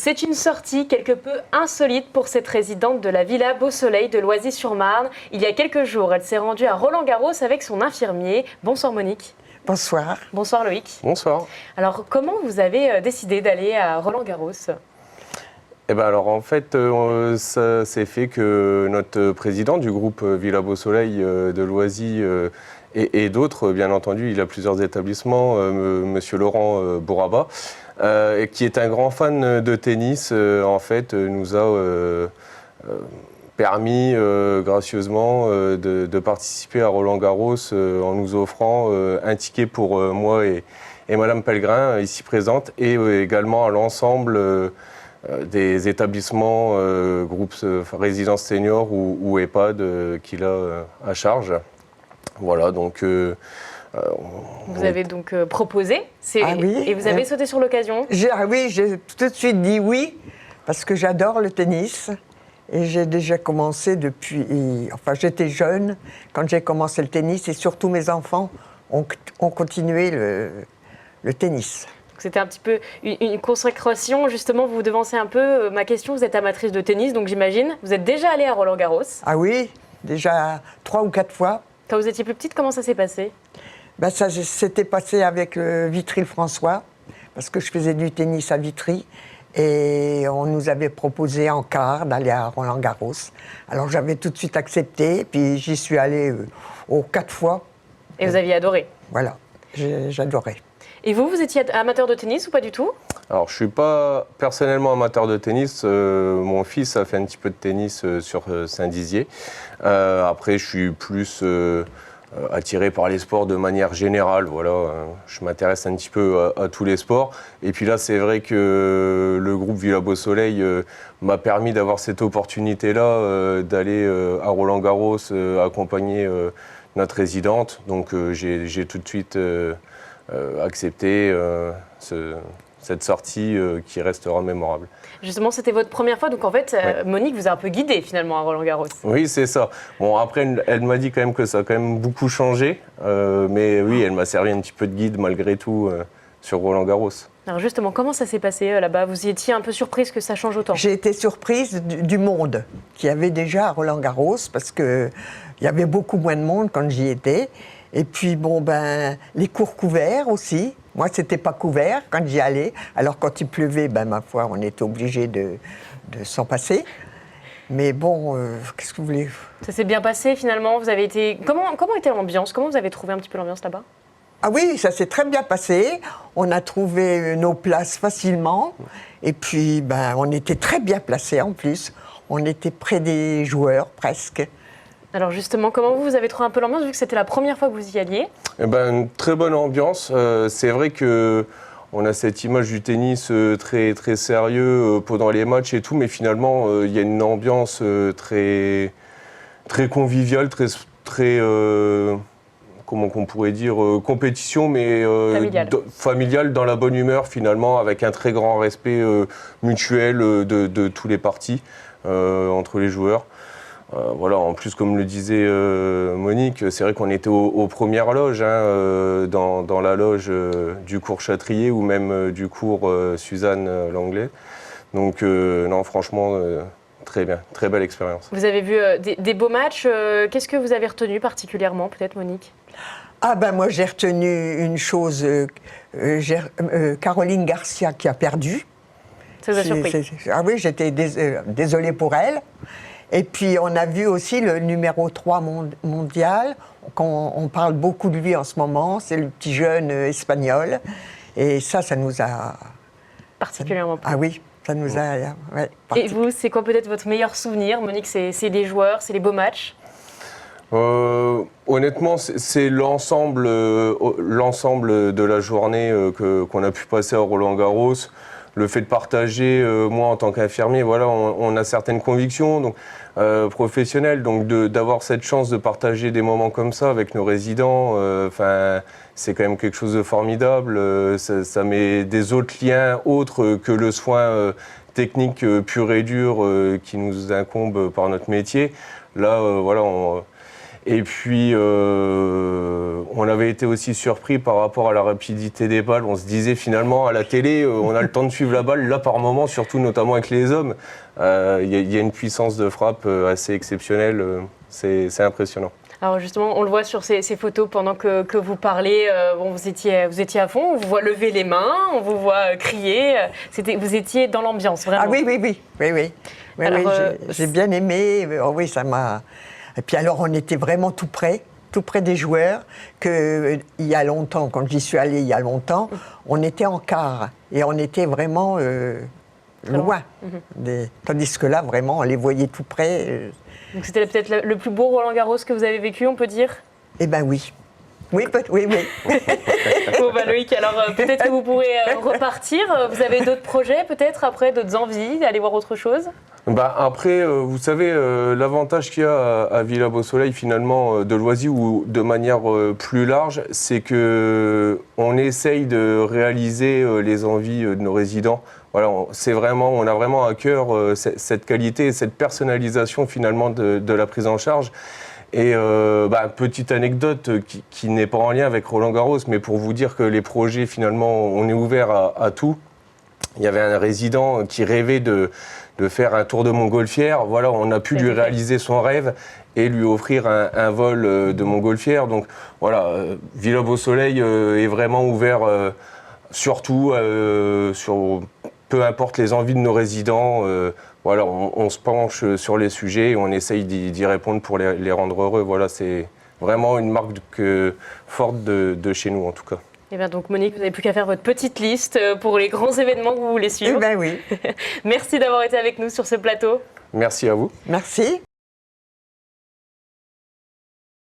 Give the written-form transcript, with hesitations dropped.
C'est une sortie quelque peu insolite pour cette résidente de la Villa Beau Soleil de Loisy-sur-Marne. Il y a quelques jours, elle s'est rendue à Roland-Garros avec son infirmier. Bonsoir Monique. Bonsoir. Bonsoir Loïc. Bonsoir. Alors comment vous avez décidé d'aller à Roland-Garros ? Eh ben alors en fait, ça s'est fait que notre président du groupe Villa Beau Soleil de Loisy et d'autres, bien entendu, il a plusieurs établissements, Monsieur Laurent Bouraba, qui est un grand fan de tennis, en fait, nous a permis gracieusement de participer à Roland-Garros en nous offrant un ticket pour moi et Madame Pellegrin, ici présente, et également à l'ensemble des établissements, groupes, résidences seniors ou EHPAD qu'il a à charge. Voilà, donc... vous avez donc proposé oui, et vous avez sauté sur l'occasion. Oui, j'ai tout de suite dit oui, parce que j'adore le tennis. Et j'ai déjà commencé depuis... Enfin, j'étais jeune quand j'ai commencé le tennis, et surtout mes enfants ont continué le tennis. C'était un petit peu une consécration, justement, vous devancez un peu ma question. Vous êtes amatrice de tennis, donc j'imagine. Vous êtes déjà allée à Roland-Garros. Ah oui, déjà 3 ou 4 fois. Quand vous étiez plus petite, comment ça s'est passé ? Ça s'était passé avec Vitry-le-François, parce que je faisais du tennis à Vitry. Et on nous avait proposé en quart d'aller à Roland-Garros. Alors j'avais tout de suite accepté, puis j'y suis allée 4 fois. Et vous aviez adoré ? Voilà, j'adorais. Et vous étiez amateur de tennis ou pas du tout ? Alors, je ne suis pas personnellement amateur de tennis. Mon fils a fait un petit peu de tennis sur Saint-Dizier. Après, je suis plus attiré par les sports de manière générale. Voilà, je m'intéresse un petit peu à tous les sports. Et puis là, c'est vrai que le groupe Villa Beau Soleil m'a permis d'avoir cette opportunité-là d'aller à Roland-Garros accompagner notre résidente. Donc, j'ai tout de suite... accepter cette sortie qui restera mémorable. Justement, c'était votre première fois, donc en fait, Ouais. Monique vous a un peu guidé finalement à Roland-Garros. Oui, c'est ça. Bon, après, elle m'a dit quand même que ça a quand même beaucoup changé, mais oui, elle m'a servi un petit peu de guide malgré tout sur Roland-Garros. Alors justement, comment ça s'est passé là-bas ? Vous étiez un peu surprise que ça change autant ? J'ai été surprise du monde qu'il y avait déjà à Roland-Garros, parce qu'il y avait beaucoup moins de monde quand j'y étais. Et puis, les cours couverts aussi. Moi, c'était pas couvert quand j'y allais. Alors, quand il pleuvait, ma foi, on était obligé de s'en passer. Mais bon, qu'est-ce que vous voulez ? Ça s'est bien passé finalement. Vous avez été... Comment était l'ambiance ? Comment vous avez trouvé un petit peu l'ambiance là-bas ? Ah oui, ça s'est très bien passé. On a trouvé nos places facilement. Et puis, on était très bien placés en plus. On était près des joueurs, presque. Alors justement, comment vous avez trouvé un peu l'ambiance, vu que c'était la première fois que vous y alliez ? Une très bonne ambiance. C'est vrai qu'on a cette image du tennis très, très sérieux pendant les matchs et tout, mais finalement, il y a une ambiance très, très conviviale, très comment qu'on pourrait dire, compétition, mais familiale, dans la bonne humeur finalement, avec un très grand respect mutuel de tous les parties entre les joueurs. Voilà, en plus, comme le disait Monique, c'est vrai qu'on était aux premières loges, dans la loge du cours Châtrier ou même du cours Suzanne Langlais. Donc, non, franchement, très bien, très belle expérience. Vous avez vu des beaux matchs. Qu'est-ce que vous avez retenu particulièrement, peut-être, Monique ? Moi, j'ai retenu une chose, Caroline Garcia qui a perdu. Ça vous a surpris ? Ah oui, j'étais désolée pour elle. Et puis, on a vu aussi le numéro 3 mondial. On parle beaucoup de lui en ce moment. C'est le petit jeune espagnol. Et ça nous a... Particulièrement plu. Ah oui, ça nous a... Ouais, Et vous, c'est quoi peut-être votre meilleur souvenir, Monique ? C'est les joueurs, c'est les beaux matchs ? Honnêtement, c'est l'ensemble de la journée qu'on a pu passer à Roland-Garros. Le fait de partager, moi en tant qu'infirmier, voilà, on a certaines convictions donc, professionnelles, donc d'avoir cette chance de partager des moments comme ça avec nos résidents, c'est quand même quelque chose de formidable. Ça met des autres liens autres que le soin technique pur et dur qui nous incombe par notre métier. Là, voilà, Et puis, on avait été aussi surpris par rapport à la rapidité des balles. On se disait finalement, à la télé, on a le temps de suivre la balle. Là, par moment, surtout notamment avec les hommes, il y a une puissance de frappe assez exceptionnelle. C'est impressionnant. Alors justement, on le voit sur ces photos pendant que vous parlez, vous étiez à fond, on vous voit lever les mains, on vous voit crier, vous étiez dans l'ambiance, vraiment. Ah oui, Alors, j'ai bien aimé, oh oui, ça m'a... Et puis alors, on était vraiment tout près des joueurs, qu'il y a longtemps, quand j'y suis allée il y a longtemps, on était en quart, et on était vraiment loin. Tandis que là, vraiment, on les voyait tout près. Donc c'était peut-être le plus beau Roland-Garros que vous avez vécu, on peut dire? Eh bien oui. Oui. Bon, bah, Loïc, alors peut-être que vous pourrez repartir. Vous avez d'autres projets, peut-être, après, d'autres envies d'aller voir autre chose? Après, vous savez, l'avantage qu'il y a à Villa Beau Soleil, finalement, de Loisy ou de manière plus large, c'est qu'on essaye de réaliser les envies de nos résidents. Voilà, on a vraiment à cœur cette qualité et cette personnalisation, finalement, de la prise en charge. Et petite anecdote qui n'est pas en lien avec Roland-Garros, mais pour vous dire que les projets, finalement, on est ouvert à tout. Il y avait un résident qui rêvait de faire un tour de montgolfière. Voilà, on a pu lui réaliser son rêve et lui offrir un vol de montgolfière. Donc voilà, Villa Beau Soleil est vraiment ouvert surtout sur peu importe les envies de nos résidents. Voilà, on se penche sur les sujets et on essaye d'y répondre pour les rendre heureux. Voilà, c'est vraiment une marque forte de chez nous en tout cas. Et bien donc Monique, vous n'avez plus qu'à faire votre petite liste pour les grands événements que vous voulez suivre. Eh bien oui. Merci d'avoir été avec nous sur ce plateau. Merci à vous. Merci.